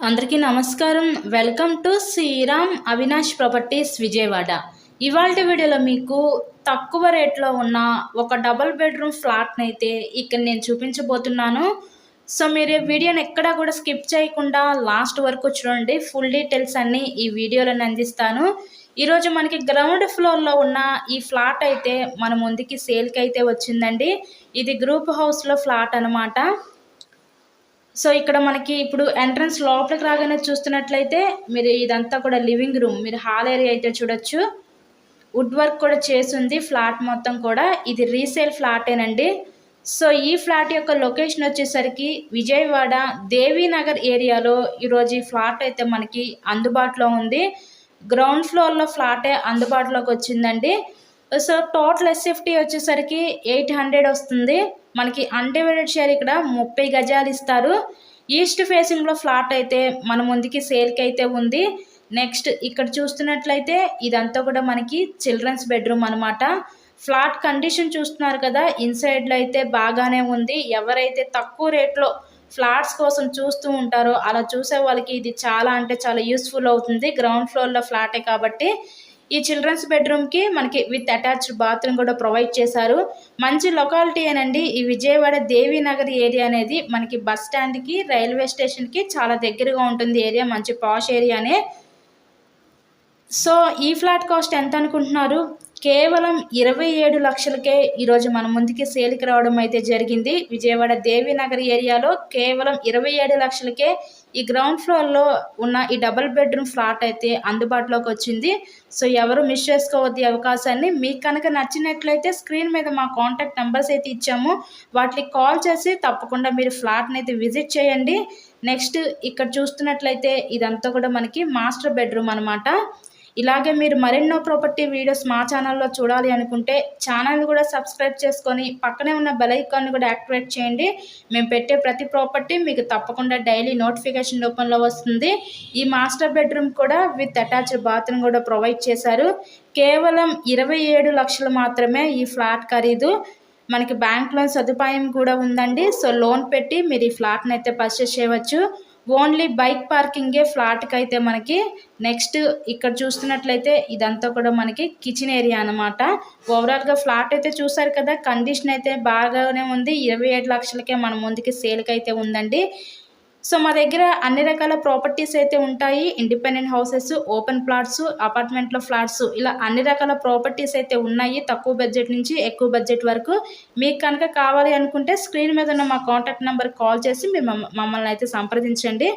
అందరికీ నమస్కారం. Welcome to Sriram Avinash properties Vijayawada. ఇవాల్టి వీడియోలో మీకు తక్కువ రేట్లో ఉన్న ఒక డబుల్ బెడ్రూమ్ ఫ్లాట్ని అయితే ఇక్కడ నేను చూపించబోతున్నాను. సో మీరు వీడియోని ఎక్కడా కూడా స్కిప్ చేయకుండా లాస్ట్ వరకు చూడండి. ఫుల్ డీటెయిల్స్ అన్నీ ఈ వీడియోలో అందిస్తాను. ఈరోజు మనకి గ్రౌండ్ ఫ్లోర్లో ఉన్న ఈ ఫ్లాట్ అయితే మన ముందుకి సేల్కి అయితే వచ్చిందండి. ఇది గ్రూప్ హౌస్లో ఫ్లాట్ అనమాట. సో ఇక్కడ మనకి ఇప్పుడు ఎంట్రన్స్ లోపలికి రాగానే చూస్తున్నట్లయితే మీరు ఇదంతా కూడా లివింగ్ రూమ్, మీరు హాల్ ఏరియా అయితే చూడొచ్చు. వుడ్ వర్క్ కూడా చేసింది ఫ్లాట్ మొత్తం కూడా. ఇది రీసేల్ ఫ్లాటేనండి. సో ఈ ఫ్లాట్ యొక్క లొకేషన్ వచ్చేసరికి విజయవాడ దేవీనగర్ ఏరియాలో ఈరోజు ఈ ఫ్లాట్ అయితే మనకి అందుబాటులో ఉంది. గ్రౌండ్ ఫ్లోర్లో ఫ్లాటే అందుబాటులోకి వచ్చిందండి. సో టోటల్ ఎస్ఎఫ్టీ వచ్చేసరికి 800 వస్తుంది. మనకి అన్డివైడెడ్ షేర్ ఇక్కడ 30 గజాలు ఇస్తారు. ఈస్ట్ ఫేసింగ్లో ఫ్లాట్ అయితే మన ముందుకి సేల్కి అయితే ఉంది. నెక్స్ట్ ఇక్కడ చూస్తున్నట్లయితే ఇదంతా కూడా మనకి చిల్డ్రన్స్ బెడ్రూమ్ అనమాట. ఫ్లాట్ కండిషన్ చూస్తున్నారు కదా, ఇన్సైడ్లో అయితే బాగానే ఉంది. ఎవరైతే తక్కువ రేట్లో ఫ్లాట్స్ కోసం చూస్తూ ఉంటారో అలా చూసే వాళ్ళకి ఇది చాలా అంటే చాలా యూస్ఫుల్ అవుతుంది. గ్రౌండ్ ఫ్లోర్లో ఫ్లాటే కాబట్టి. ఈ చిల్డ్రన్స్ బెడ్రూమ్కి మనకి విత్ అటాచ్డ్ బాత్రూమ్ కూడా ప్రొవైడ్ చేశారు. మంచి లొకాలిటీ అనండి. ఈ విజయవాడ దేవీనగర్ ఏరియా అనేది మనకి బస్ స్టాండ్కి, రైల్వే స్టేషన్కి చాలా దగ్గరగా ఉంటుంది. ఏరియా మంచి పాష్ ఏరియానే. సో ఈ ఫ్లాట్ కాస్ట్ ఎంత అనుకుంటున్నారు? కేవలం 27 లక్షలకే ఈరోజు మన ముందుకి సేల్కి రావడం అయితే జరిగింది. విజయవాడ దేవీనగర్ ఏరియాలో కేవలం 27 లక్షలకే ఈ గ్రౌండ్ ఫ్లోర్లో ఉన్న ఈ డబుల్ బెడ్రూమ్ ఫ్లాట్ అయితే అందుబాటులోకి వచ్చింది. సో ఎవరు మిస్ చేసుకోవద్దు అవకాశాన్ని. మీకు కనుక నచ్చినట్లయితే స్క్రీన్ మీద మా కాంటాక్ట్ నెంబర్స్ అయితే ఇచ్చాము, వాటికి కాల్ చేసి తప్పకుండా మీరు ఫ్లాట్ని అయితే విజిట్ చేయండి. నెక్స్ట్ ఇక్కడ చూస్తున్నట్లయితే ఇదంతా కూడా మనకి మాస్టర్ బెడ్రూమ్ అనమాట. ఇలాగే మీరు మరెన్నో ప్రాపర్టీ వీడియోస్ మా ఛానల్లో చూడాలి అనుకుంటే ఛానల్ని కూడా సబ్స్క్రైబ్ చేసుకొని పక్కనే ఉన్న బెల్ ఐకాన్ని కూడా యాక్టివేట్ చేయండి. మేము పెట్టే ప్రతి ప్రాపర్టీ మీకు తప్పకుండా డైలీ నోటిఫికేషన్ రూపంలో వస్తుంది. ఈ మాస్టర్ బెడ్రూమ్ కూడా విత్ అటాచ్డ్ బాత్రూమ్ కూడా ప్రొవైడ్ చేశారు. కేవలం 27 లక్షలు మాత్రమే ఈ ఫ్లాట్ ఖరీదు. మనకి బ్యాంక్ లోన్ సదుపాయం కూడా ఉందండి. సో లోన్ పెట్టి మీరు ఈ ఫ్లాట్ని అయితే పర్చేస్ చేయవచ్చు. ఓన్లీ బైక్ పార్కింగే ఫ్లాట్కి అయితే మనకి. నెక్స్ట్ ఇక్కడ చూస్తున్నట్లయితే ఇదంతా కూడా మనకి కిచెన్ ఏరియా అనమాట. ఓవరాల్గా ఫ్లాట్ అయితే చూసారు కదా, కండిషన్ అయితే బాగానే ఉంది. 27 లక్షలకే మన ముందుకి సేల్కి అయితే ఉందండి. సో మా దగ్గర అన్ని రకాల ప్రాపర్టీస్ అయితే ఉంటాయి. ఇండిపెండెంట్ హౌసెస్, ఓపెన్ ప్లాట్స్, అపార్ట్మెంట్లో ఫ్లాట్స్, ఇలా అన్ని రకాల ప్రాపర్టీస్ అయితే ఉన్నాయి. తక్కువ బడ్జెట్ నుంచి ఎక్కువ బడ్జెట్ వరకు. మీకు కనుక కావాలి అనుకుంటే స్క్రీన్ మీద ఉన్న మా కాంటాక్ట్ నెంబర్ కాల్ చేసి మమ్మల్ని అయితే సంప్రదించండి.